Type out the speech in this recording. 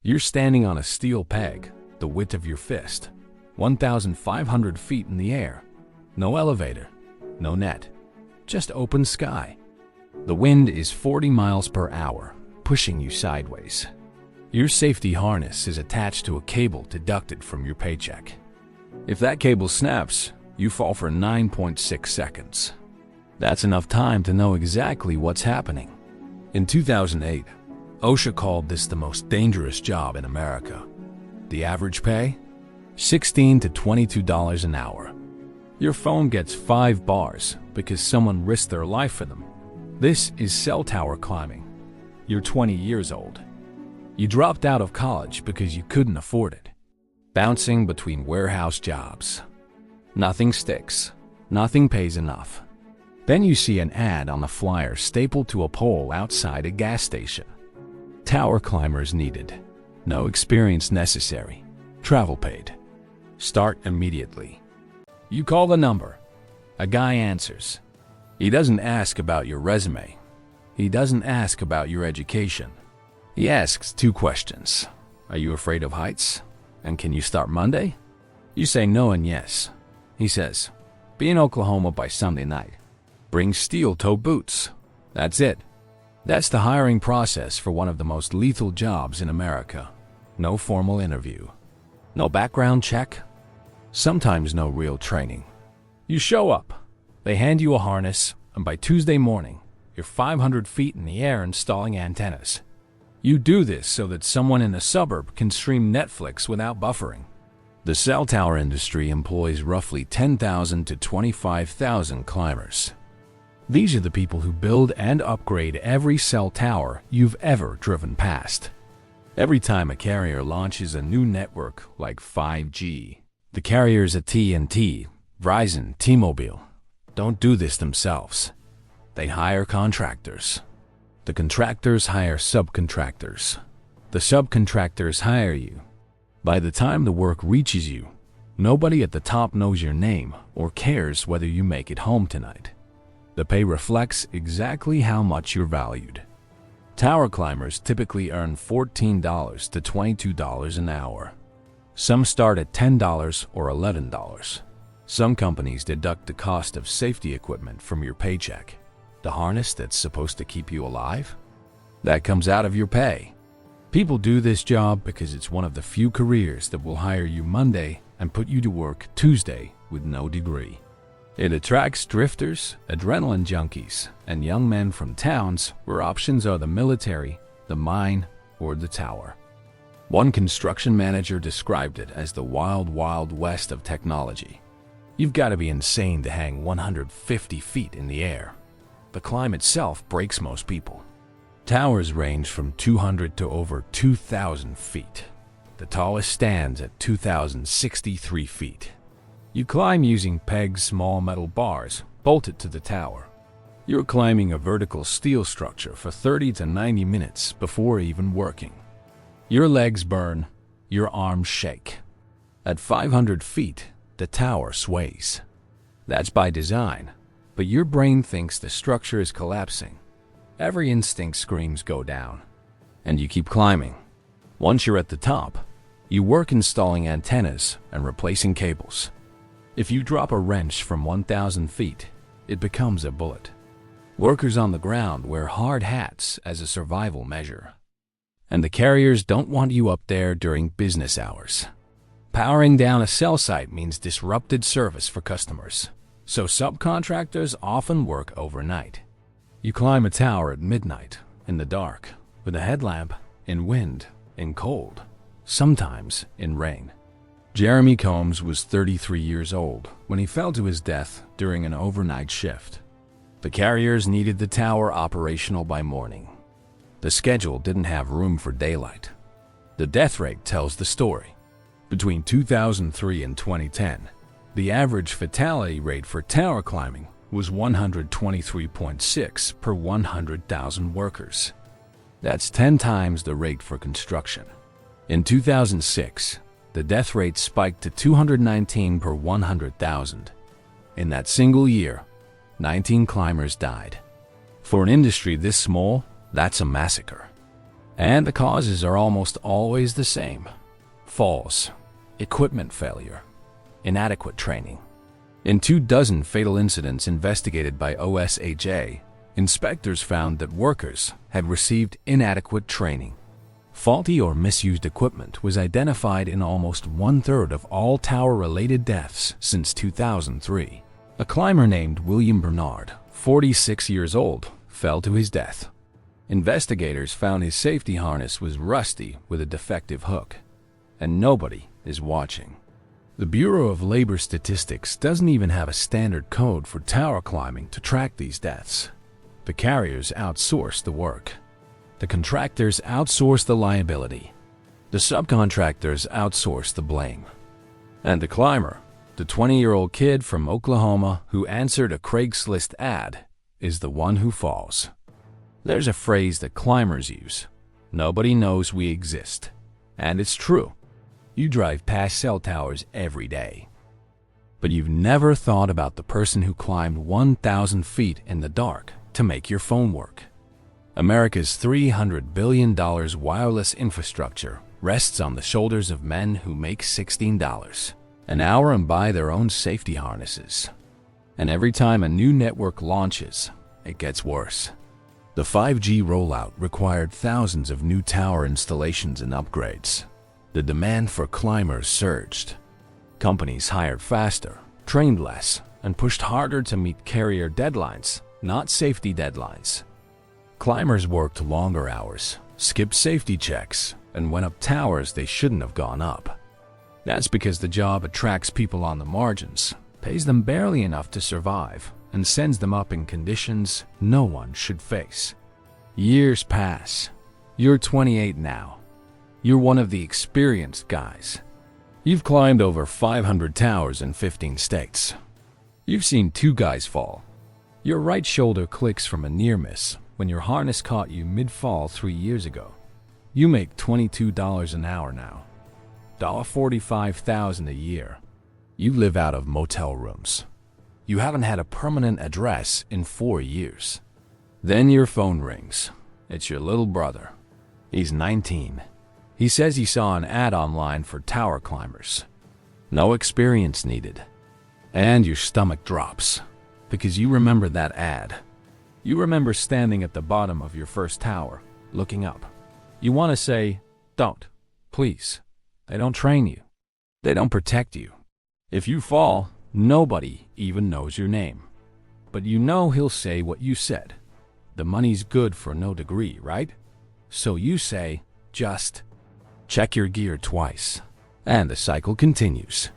You're standing on a steel peg, the width of your fist, 1,500 feet in the air. No elevator, no net, just open sky. The wind is 40 miles per hour, pushing you sideways. Your safety harness is attached to a cable deducted from your paycheck. If that cable snaps, you fall for 9.6 seconds. That's enough time to know exactly what's happening. In 2008, OSHA called this the most dangerous job in America. The average pay? $16 to $22 an hour. Your phone gets 5 bars because someone risked their life for them. This is cell tower climbing. You're 20 years old. You dropped out of college because you couldn't afford it. Bouncing between warehouse jobs. Nothing sticks. Nothing pays enough. Then you see an ad on a flyer stapled to a pole outside a gas station. Tower climbers needed. No experience necessary. Travel paid. Start immediately. You call the number. A guy answers. He doesn't ask about your resume. He doesn't ask about your education. He asks 2 questions. Are you afraid of heights? And can you start Monday? You say no and yes. He says, be in Oklahoma by Sunday night. Bring steel-toe boots. That's it. That's the hiring process for one of the most lethal jobs in America. No formal interview. No background check. Sometimes no real training. You show up. They hand you a harness, and by Tuesday morning, you're 500 feet in the air installing antennas. You do this so that someone in a suburb can stream Netflix without buffering. The cell tower industry employs roughly 10,000 to 25,000 climbers. These are the people who build and upgrade every cell tower you've ever driven past. Every time a carrier launches a new network like 5G, the carriers at AT&T, Verizon, T-Mobile don't do this themselves. They hire contractors. The contractors hire subcontractors. The subcontractors hire you. By the time the work reaches you, nobody at the top knows your name or cares whether you make it home tonight. The pay reflects exactly how much you're valued. Tower climbers typically earn $14 to $22 an hour. Some start at $10 or $11. Some companies deduct the cost of safety equipment from your paycheck. The harness that's supposed to keep you alive? That comes out of your pay. People do this job because it's one of the few careers that will hire you Monday and put you to work Tuesday with no degree. It attracts drifters, adrenaline junkies, and young men from towns where options are the military, the mine, or the tower. One construction manager described it as the wild, wild west of technology. You've got to be insane to hang 150 feet in the air. The climb itself breaks most people. Towers range from 200 to over 2,000 feet. The tallest stands at 2,063 feet. You climb using pegs, small metal bars, bolted to the tower. You're climbing a vertical steel structure for 30 to 90 minutes before even working. Your legs burn, your arms shake. At 500 feet, the tower sways. That's by design, but your brain thinks the structure is collapsing. Every instinct screams go down, and you keep climbing. Once you're at the top, you work installing antennas and replacing cables. If you drop a wrench from 1,000 feet, it becomes a bullet. Workers on the ground wear hard hats as a survival measure. And the carriers don't want you up there during business hours. Powering down a cell site means disrupted service for customers, so subcontractors often work overnight. You climb a tower at midnight, in the dark, with a headlamp, in wind, in cold, sometimes in rain. Jeremy Combs was 33 years old when he fell to his death during an overnight shift. The carriers needed the tower operational by morning. The schedule didn't have room for daylight. The death rate tells the story. Between 2003 and 2010, the average fatality rate for tower climbing was 123.6 per 100,000 workers. That's 10 times the rate for construction. In 2006, the death rate spiked to 219 per 100,000. In that single year, 19 climbers died. For an industry this small, that's a massacre. And the causes are almost always the same: falls, equipment failure, inadequate training. In 24 fatal incidents investigated by OSHA, inspectors found that workers had received inadequate training. Faulty or misused equipment was identified in almost 1/3 of all tower-related deaths since 2003. A climber named William Bernard, 46 years old, fell to his death. Investigators found his safety harness was rusty with a defective hook, and nobody is watching. The Bureau of Labor Statistics doesn't even have a standard code for tower climbing to track these deaths. The carriers outsource the work. The contractors outsource the liability. The subcontractors outsource the blame. And the climber, the 20-year-old kid from Oklahoma who answered a Craigslist ad, is the one who falls. There's a phrase that climbers use: nobody knows we exist. And it's true. You drive past cell towers every day. But you've never thought about the person who climbed 1,000 feet in the dark to make your phone work. America's $300 billion wireless infrastructure rests on the shoulders of men who make $16 an hour and buy their own safety harnesses. And every time a new network launches, it gets worse. The 5G rollout required thousands of new tower installations and upgrades. The demand for climbers surged. Companies hired faster, trained less, and pushed harder to meet carrier deadlines, not safety deadlines. Climbers worked longer hours, skipped safety checks, and went up towers they shouldn't have gone up. That's because the job attracts people on the margins, pays them barely enough to survive, and sends them up in conditions no one should face. Years pass. You're 28 now. You're one of the experienced guys. You've climbed over 500 towers in 15 states. You've seen 2 guys fall. Your right shoulder clicks from a near miss when your harness caught you mid-fall 3 years ago. You make $22 an hour now. $45,000 a year. You live out of motel rooms. You haven't had a permanent address in 4 years. Then your phone rings. It's your little brother. He's 19. He says he saw an ad online for tower climbers. No experience needed. And your stomach drops because you remember that ad. You remember standing at the bottom of your first tower, looking up. You want to say, "Don't, please." They don't train you. They don't protect you. If you fall, nobody even knows your name. But you know he'll say what you said. The money's good for no degree, right? So you say, just check your gear twice. And the cycle continues.